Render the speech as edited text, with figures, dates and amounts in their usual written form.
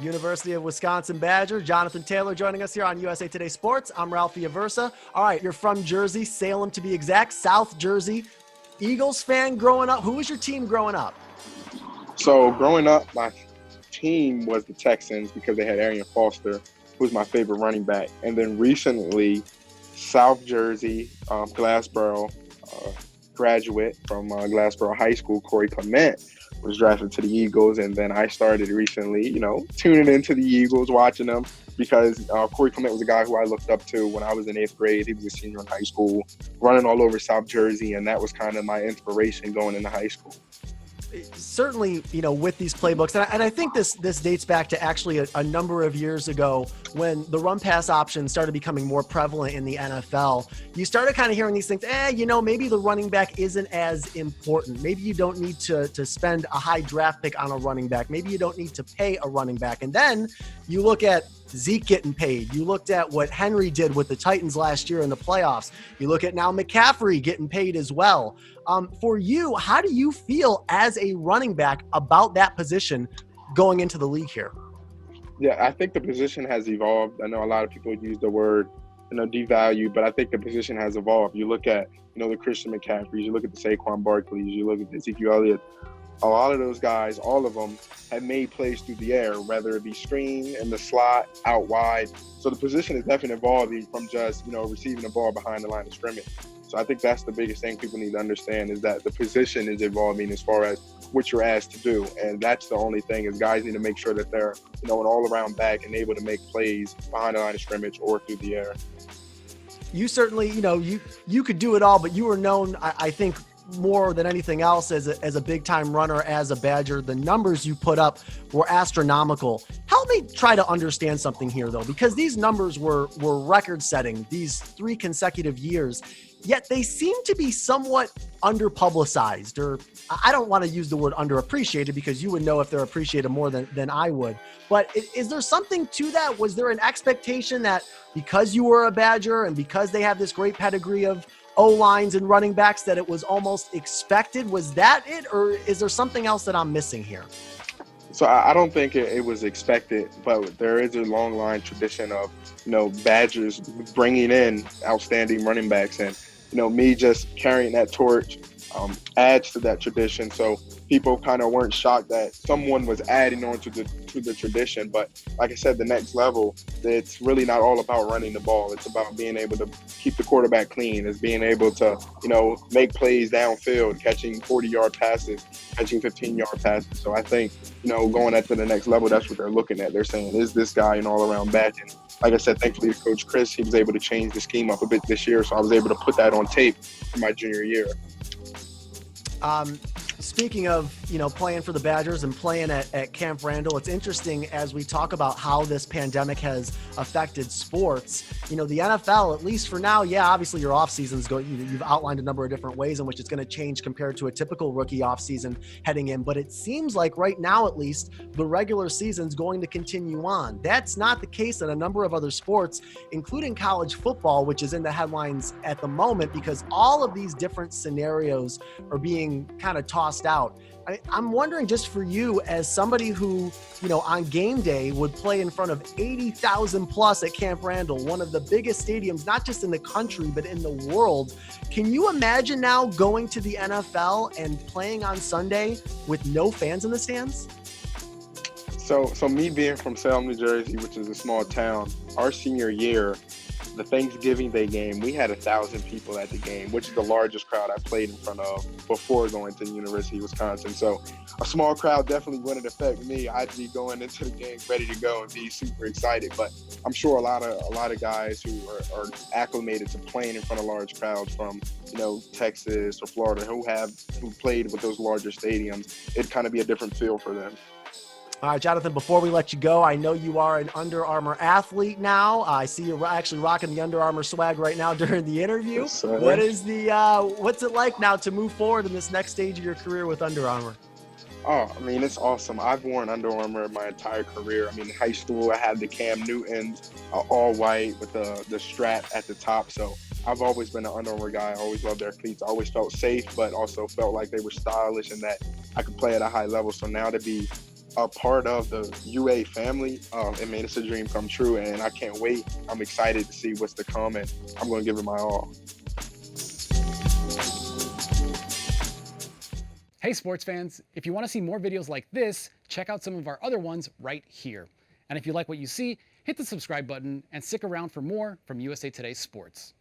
University of Wisconsin Badger, Jonathan Taylor joining us here on USA Today Sports. I'm Ralphie Aversa. All right, you're from Jersey, Salem to be exact, South Jersey. Eagles fan growing up. Who was your team growing up? So growing up, my team was the Texans because they had Arian Foster, who was my favorite running back. And then recently, South Jersey, Glassboro graduate from Glassboro High School, Corey Clement, was drafted to the Eagles. And then I started recently, tuning into the Eagles, watching them because Corey Clement was a guy who I looked up to when I was in 8th grade. He was a senior in high school, running all over South Jersey, and that was kind of my inspiration going into high school. Certainly, with these playbooks, and I think this dates back to actually a number of years ago when the run pass option started becoming more prevalent in the NFL. You started kind of hearing these things, maybe the running back isn't as important. Maybe you don't need to spend a high draft pick on a running back. Maybe you don't need to pay a running back. And then you look at Zeke getting paid. You looked at what Henry did with the Titans last year in the playoffs. You look at now McCaffrey getting paid as well. For you, how do you feel as a running back about that position going into the league here? Yeah, I think the position has evolved. I know a lot of people use the word, devalue, but I think the position has evolved. You look at, the Christian McCaffreys, you look at the Saquon Barkleys, you look at the Ezekiel Elliott. A lot of those guys, all of them, have made plays through the air, whether it be screen, in the slot, out wide. So the position is definitely evolving from just, receiving the ball behind the line of scrimmage. So I think that's the biggest thing people need to understand is that the position is evolving as far as what you're asked to do. And that's the only thing is guys need to make sure that they're, an all-around back and able to make plays behind the line of scrimmage or through the air. You certainly, you could do it all, but you were known, I think, more than anything else as a big time runner, as a Badger. The numbers you put up were astronomical. Help me try to understand something here though, because these numbers were record setting these 3 consecutive years, yet they seem to be somewhat underpublicized, or I don't want to use the word underappreciated because you would know if they're appreciated more than I would. But is there something to that? Was there an expectation that because you were a Badger and because they have this great pedigree of O-lines and running backs that it was almost expected? Was that it, or is there something else that I'm missing here? So I don't think it was expected, but there is a long line tradition of, Badgers bringing in outstanding running backs, and, me just carrying that torch adds to that tradition. So people kind of weren't shocked that someone was adding on to the tradition. But like I said, the next level, it's really not all about running the ball. It's about being able to keep the quarterback clean. It's being able to, make plays downfield, catching 40-yard passes, catching 15-yard passes. So I think, going up to the next level, that's what they're looking at. They're saying, is this guy an all-around back? And like I said, thankfully, Coach Chris, he was able to change the scheme up a bit this year. So I was able to put that on tape for my junior year. Speaking of, playing for the Badgers and playing at Camp Randall, it's interesting as we talk about how this pandemic has affected sports. The NFL, at least for now, obviously your off season's going, you've outlined a number of different ways in which it's going to change compared to a typical rookie off season heading in. But it seems like right now, at least, the regular season's going to continue on. That's not the case in a number of other sports, including college football, which is in the headlines at the moment because all of these different scenarios are being kind of tossed out. I'm wondering, just for you as somebody who, on game day would play in front of 80,000 plus at Camp Randall, one of the biggest stadiums, not just in the country, but in the world. Can you imagine now going to the NFL and playing on Sunday with no fans in the stands? So me being from Salem, New Jersey, which is a small town, our senior year, the Thanksgiving Day game, we had 1,000 people at the game, which is the largest crowd I played in front of before going to the University of Wisconsin. So a small crowd definitely wouldn't affect me. I'd be going into the game ready to go and be super excited. But I'm sure a lot of guys who are acclimated to playing in front of large crowds from, Texas or Florida who played with those larger stadiums, it'd kind of be a different feel for them. All right, Jonathan, before we let you go, I know you are an Under Armour athlete now. I see you're actually rocking the Under Armour swag right now during the interview. Yes, sir. What's it like now to move forward in this next stage of your career with Under Armour? Oh, it's awesome. I've worn Under Armour my entire career. In high school, I had the Cam Newtons, all white with the strap at the top. So I've always been an Under Armour guy. I always loved their cleats. I always felt safe, but also felt like they were stylish and that I could play at a high level. So now to be a part of the UA family, it made it's a dream come true, and I can't wait. I'm excited to see what's to come, and I'm going to give it my all. Hey sports fans, if you want to see more videos like this, check out some of our other ones right here. And if you like what you see, hit the subscribe button and stick around for more from USA Today Sports.